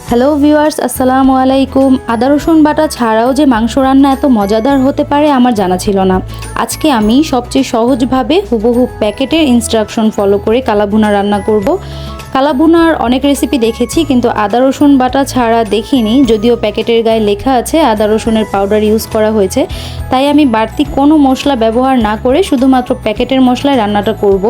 Hello viewers, আসসালামু আলাইকুম। আদা রসুন বাটা ছাড়াও যে মাংস রান্না এত মজাদার হতে পারে আমার জানা ছিল না। আজকে আমি সবচেয়ে সহজভাবে হুবহু প্যাকেটের ইনস্ট্রাকশন ফলো করে কালাভুনা রান্না করব। কালাভুনার অনেক রেসিপি দেখেছি, কিন্তু আদা রসুন বাটা ছাড়া দেখিনি। যদিও প্যাকেটের গায়ে লেখা আছে আদা রসুনের পাউডার ইউজ করা হয়েছে, তাই আমি বাড়তি কোনো মশলা ব্যবহার না করে শুধুমাত্র প্যাকেটের মশলায় রান্নাটা করব।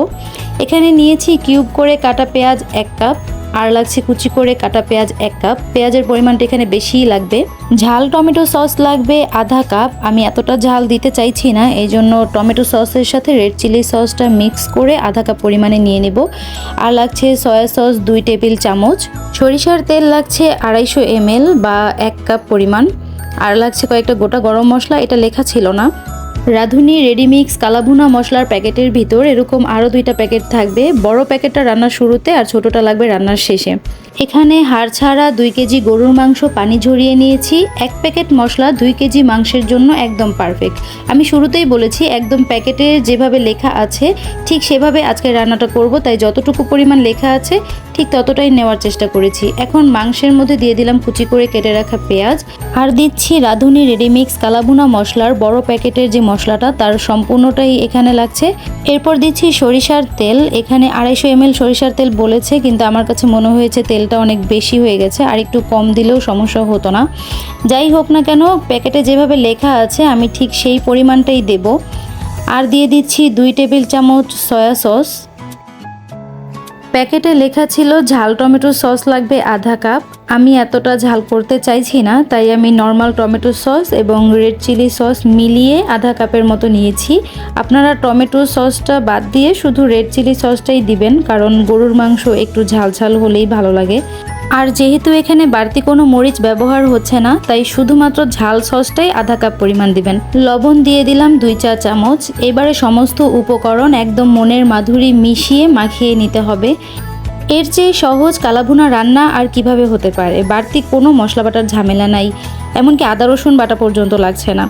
এখানে নিয়েছি কিউব করে কাটা পেঁয়াজ 1 কাপ, আর লাগছে কুচি করে কাটা পেঁয়াজ 1 কাপ। পেঁয়াজের পরিমাণটা এখানে বেশিই লাগবে। ঝাল টমেটো সস লাগবে আধা কাপ। আমি এতটা ঝাল দিতে চাইছি না, এই জন্য টমেটো সসের সাথে রেড চিলি সসটা মিক্স করে আধা কাপ পরিমাণে নিয়ে নেব। আর লাগছে সয়া সস 2 টেবিল চামচ। সরিষার তেল লাগছে 250 ml বা 1 কাপ পরিমাণ। আর লাগছে কয়েকটা গোটা গরম মশলা, এটা লেখা ছিল না। রাঁধুনি রেডিমিক্স কালাভুনা মশলার প্যাকেটের ভিতর এরকম আরও 2টা প্যাকেট থাকবে। বড় প্যাকেটটা রান্নার শুরুতে আর ছোটটা লাগবে রান্নার শেষে। এখানে হাড় ছাড়া 2 কেজি গরুর মাংস পানি ঝরিয়ে নিয়েছি। 1 প্যাকেট মশলা 2 কেজি মাংসের জন্য একদম পারফেক্ট। আমি শুরুতেই বলেছি একদম প্যাকেটে যেভাবে লেখা আছে ঠিক সেভাবে আজকে রান্নাটা করব, তাই যতটুকু পরিমাণ লেখা আছে ঠিক ততটাই নেওয়ার চেষ্টা করেছি। এখন মাংসের মধ্যে দিয়ে দিলাম কুচি করে কেটে রাখা পেঁয়াজ, আর দিচ্ছি রাঁধুনি রেডিমিক্স কালাভুনা মশলার বড় প্যাকেটের যে মশলাটা তার সম্পূর্ণটাই এখানে লাগছে। এরপর দিচ্ছি সরিষার তেল। এখানে 250 ml সরিষার তেল বলেছে, কিন্তু আমার কাছে মনে হয়েছে তেলটা অনেক বেশি হয়ে গেছে, আর একটু কম দিলেও সমস্যা হতো না। যাই হোক না কেন, প্যাকেটে যেভাবে লেখা আছে আমি ঠিক সেই পরিমাণটাই দেব। আর দিয়ে দিচ্ছি 2 টেবিল চামচ সয়া সস। প্যাকেটে লেখা ছিল ঝাল টমেটো সস লাগবে আধা কাপ। আমি এতটা ঝাল করতে চাইছি না, তাই আমি নর্মাল টমেটো সস এবং রেড চিলি সস মিলিয়ে আধা কাপের মতো নিয়েছি। আপনারা টমেটো সসটা বাদ দিয়ে শুধু রেড চিলি সসটাই দিবেন, কারণ গরুর মাংস একটু ঝাল ঝাল হলেই ভালো লাগে। আর যেহেতু এখানে বাড়তি কোনো মরিচ ব্যবহার হচ্ছে না, তাই শুধুমাত্র ঝাল সসটাই আধা কাপ পরিমাণ দিবেন। লবণ দিয়ে দিলাম 2 চা চামচ। এবারে সমস্ত উপকরণ একদম মনের মাধুরী মিশিয়ে মাখিয়ে নিতে হবে। এর চেয়ে সহজ কালাভুনা রান্না আর কিভাবে হতে পারে। বাড়তি কোনো মশলা বাটার ঝামেলা নাই, এমনকি আদা রসুন বাটা পর্যন্ত লাগছে না।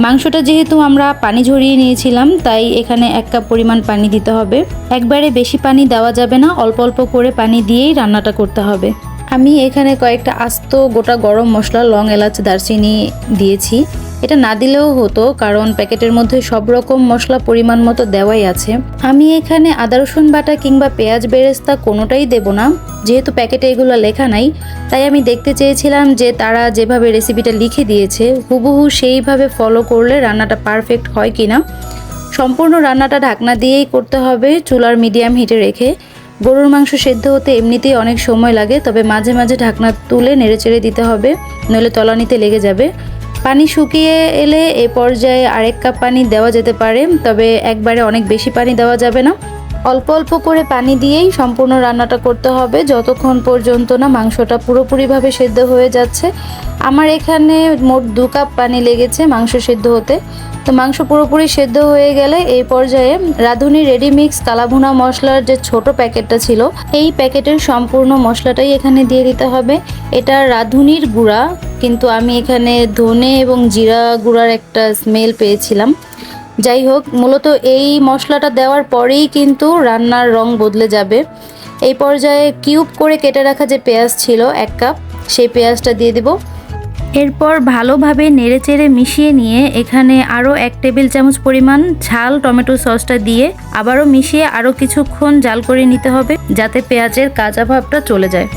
মাংসটা যেহেতু আমরা পানি ঝরিয়ে নিয়েছিলাম, তাই এখানে 1 কাপ পরিমাণ পানি দিতে হবে। একবারে বেশি পানি দেওয়া যাবে না, অল্প অল্প করে পানি দিয়েই রান্নাটা করতে হবে। আমি এখানে কয়েকটা আস্ত গোটা গরম মশলা, লং, এলাচ, দারচিনি দিয়েছি। এটা না দিলেও হতো, কারণ প্যাকেটের মধ্যে সব রকম মশলা পরিমাণ মতো দেওয়াই আছে। আমি এখানে আদা রসুন বাটা কিংবা পেঁয়াজ বেরেস্তা কোনোটাই দেব না, যেহেতু প্যাকেটে এগুলো লেখা নাই। তাই আমি দেখতে চেয়েছিলাম যে তারা যেভাবে রেসিপিটা লিখে দিয়েছে হুবহু সেইভাবে ফলো করলে রান্নাটা পারফেক্ট হয় কিনা। সম্পূর্ণ রান্নাটা ঢাকনা দিয়েই করতে হবে, চুলার মিডিয়াম হিটে রেখে। গরুর মাংস সেদ্ধ হতে এমনিতেই অনেক সময় লাগে, তবে মাঝে মাঝে ঢাকনা তুলে নেড়েচেড়ে দিতে হবে, নইলে তলানিতে লেগে যাবে। পানি শুকিয়ে এলে এ পর্যায়ে 1 কাপ পানি দেওয়া যেতে পারে, তবে একবারে অনেক বেশি পানি দেওয়া যাবে না। অল্প অল্প করে পানি দিয়েই সম্পূর্ণ রান্নাটা করতে হবে, যতক্ষণ পর্যন্ত না মাংসটা পুরোপুরিভাবে সেদ্ধ হয়ে যাচ্ছে। আমার এখানে মোট 2 কাপ পানি লেগেছে মাংস সেদ্ধ হতে। তো মাংস পুরোপুরি সেদ্ধ হয়ে গেলে এই পর্যায়ে রাঁধুনি রেডিমিক্স কালাভুনা মশলার যে ছোট প্যাকেটটা ছিল, এই প্যাকেটের সম্পূর্ণ মশলাটাই এখানে দিয়ে দিতে হবে। এটা রাঁধুনির গুঁড়া, কিন্তু আমি এখানে ধনে এবং জিরা গুঁড়ার একটা স্মেল পেয়েছিলাম। যাই হোক, মূলত এই মশলাটা দেওয়ার পরেই কিন্তু রান্নার রং বদলে যাবে। এই পর্যায়ে কিউব করে কেটে রাখা যে পেঁয়াজ ছিল 1 কাপ, সেই পেঁয়াজটা দিয়ে দেব। এরপর ভালোভাবে নেড়েচেড়ে মিশিয়ে নিয়ে এখানে আরও 1 টেবিল চামচ পরিমাণ ঝাল টমেটো সসটা দিয়ে আবারও মিশিয়ে আরও কিছুক্ষণ জাল করে নিতে হবে, যাতে পেঁয়াজের কাঁচা ভাবটা চলে যায়।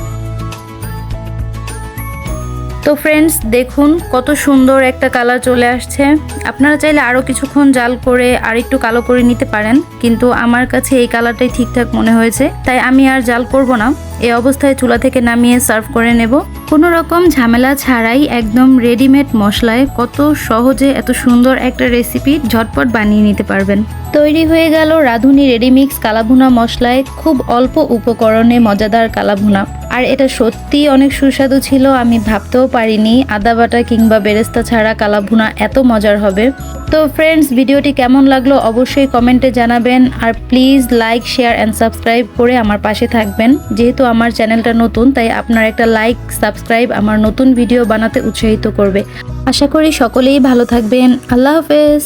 তো ফ্রেন্ডস, দেখুন কত সুন্দর একটা কালার চলে আসছে। আপনারা চাইলে আরও কিছুক্ষণ জাল করে আর একটু কালো করে নিতে পারেন, কিন্তু আমার কাছে এই কালারটাই ঠিকঠাক মনে হয়েছে, তাই আমি আর জাল করব না। এই অবস্থায় চুলা থেকে নামিয়ে সার্ভ করে নেব। কোনো রকম ঝামেলা ছাড়াই একদম রেডিমেড মশলায় কত সহজে এত সুন্দর একটা রেসিপি ঝটপট বানিয়ে নিতে পারবেন। তৈরি হয়ে গেল রাঁধুনি রেডিমিক্স কালাভুনা মশলায় খুব অল্প উপকরণে মজাদার কালাভুনা। আর এটা সত্যি অনেক সুস্বাদু ছিল। আমি ভাবতেও পারিনি আদা বাটা কিংবা বেরেস্তা ছাড়া কালাভুনা এত মজার হবে। তো ফ্রেন্ডস, ভিডিওটি কেমন লাগলো অবশ্যই কমেন্টে জানাবেন, আর please like, share and subscribe করে আমার পাশে থাকবেন। যেহেতু আমার চ্যানেলটা নতুন, তাই আপনার একটা লাইক, সাবস্ক্রাইব আমার নতুন ভিডিও বানাতে উৎসাহিত করবে। আশা করি সকলেই ভালো থাকবেন। আল্লাহ হাফেজ।